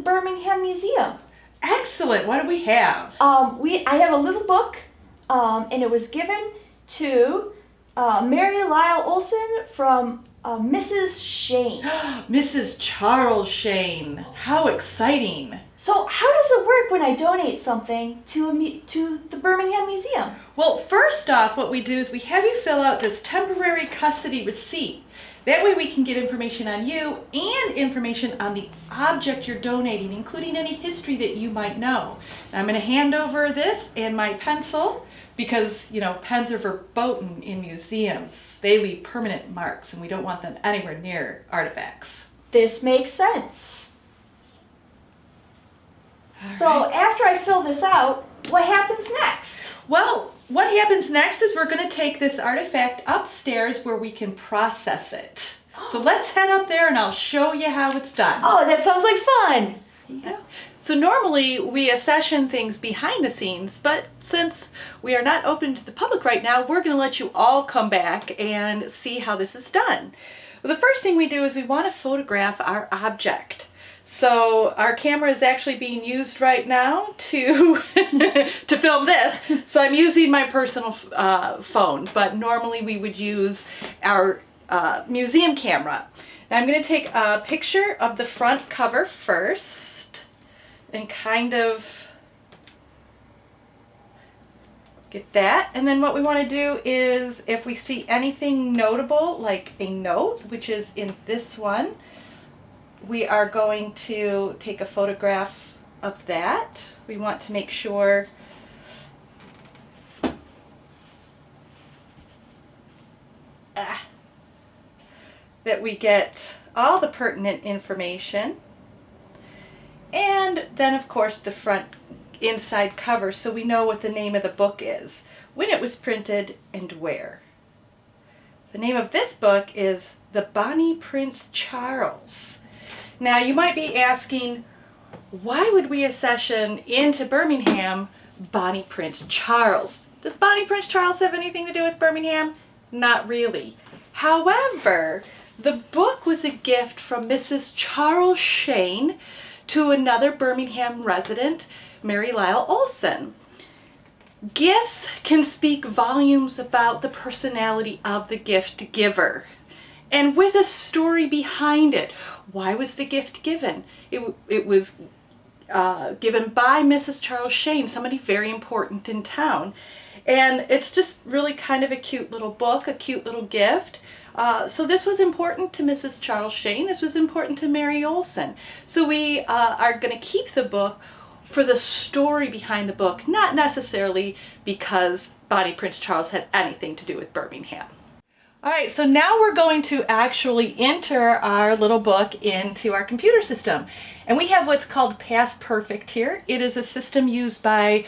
the Birmingham Museum. Excellent. What do we have? I have a little book, and it was given to Mary Lyle Olson from Mrs. Shane. Mrs. Charles Shane. How exciting. So how does it work when I donate something to the Birmingham Museum? Well, first off, what we do is we have you fill out this temporary custody receipt. That way we can get information on you and information on the object you're donating, including any history that you might know. And I'm going to hand over this and my pencil because, you know, pens are verboten in museums. They leave permanent marks and we don't want them anywhere near artifacts. This makes sense. So after I fill this out, what happens next? Well, what happens next is we're going to take this artifact upstairs where we can process it. So let's head up there and I'll show you how it's done. Oh, that sounds like fun. Yeah. So normally we accession things behind the scenes, but since we are not open to the public right now, we're going to let you all come back and see how this is done. Well, the first thing we do is we want to photograph our object. So our camera is actually being used right now to to film this. So I'm using my personal phone, but normally we would use our museum camera. Now I'm going to take a picture of the front cover first and kind of get that. And then what we want to do is if we see anything notable, like a note, which is in this one, we are going to take a photograph of that. We want to make sure that we get all the pertinent information. And then of course the front inside cover so we know what the name of the book is, when it was printed, and where. The name of this book is The Bonnie Prince Charles. Now you might be asking, why would we accession into Birmingham Bonnie Prince Charles? Does Bonnie Prince Charles have anything to do with Birmingham? Not really. However, the book was a gift from Mrs. Charles Shane to another Birmingham resident, Mary Lyle Olson. Gifts can speak volumes about the personality of the gift giver, and with a story behind it. Why was the gift given? It was given by Mrs. Charles Shane, somebody very important in town. And it's just really kind of a cute little book, a cute little gift. So this was important to Mrs. Charles Shane. This was important to Mary Olson. So we are going to keep the book for the story behind the book, not necessarily because Bonnie Prince Charles had anything to do with Birmingham. All right, so now we're going to actually enter our little book into our computer system. And we have what's called PastPerfect here. It is a system used by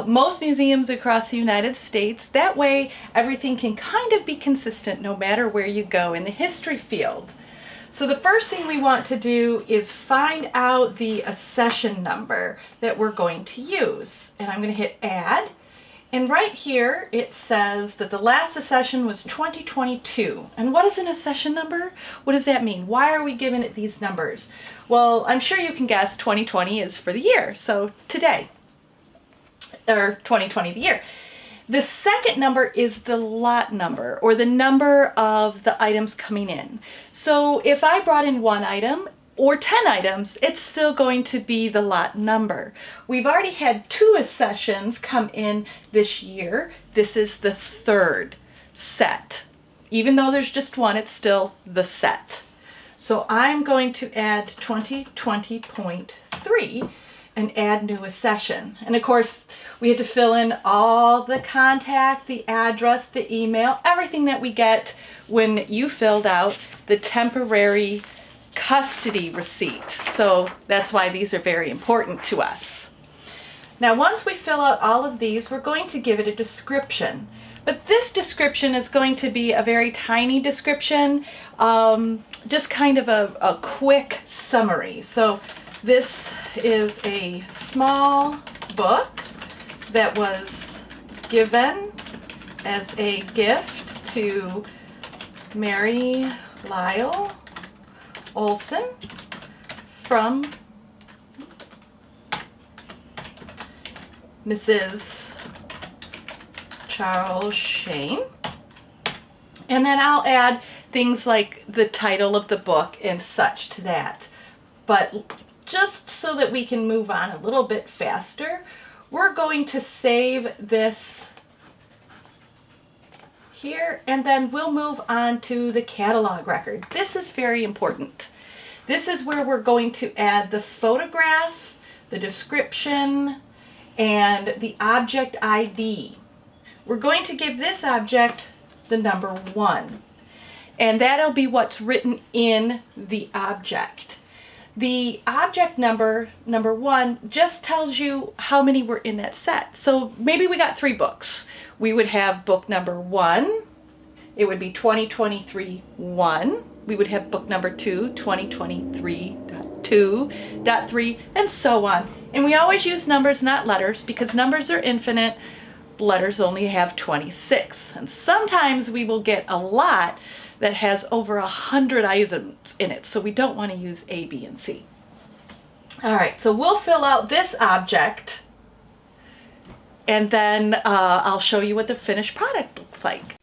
most museums across the United States. That way, everything can kind of be consistent no matter where you go in the history field. So the first thing we want to do is find out the accession number that we're going to use. And I'm going to hit Add. And right here it says that the last accession was 2022. And what is an accession number? What does that mean? Why are we giving it these numbers? Well, I'm sure you can guess 2020 is for the year, so today, or 2020 the year. The second number is the lot number, or the number of the items coming in. So if I brought in one item or 10 items, it's still going to be the lot number. We've already had 2 accessions come in this year. This is the third set. Even though there's just one, it's still the set. So I'm going to add 2020.3 and add new accession. And of course, we had to fill in all the contact, the address, the email, everything that we get when you filled out the temporary custody receipt. So that's why these are very important to us. Now, once we fill out all of these, we're going to give it a description. But this description is going to be a very tiny description, just kind of a quick summary. So this is a small book that was given as a gift to Mary Lyle Olson from Mrs. Charles Shane. And then I'll add things like the title of the book and such to that. But just so that we can move on a little bit faster, we're going to save this here, and then we'll move on to the catalog record. This is very important. This is where we're going to add the photograph, the description, and the object ID. We're going to give this object the number 1, and that'll be what's written in the object. The object number 1 just tells you how many were in that set. So maybe we got 3 books. We would have book number 1, it would be 2023-1. We would have book number 2, 2023.2.3, and so on. And we always use numbers, not letters, because numbers are infinite, letters only have 26. And sometimes we will get a lot that has over 100 items in it, so we don't want to use A, B, and C. All right, so we'll fill out this object, and then I'll show you what the finished product looks like.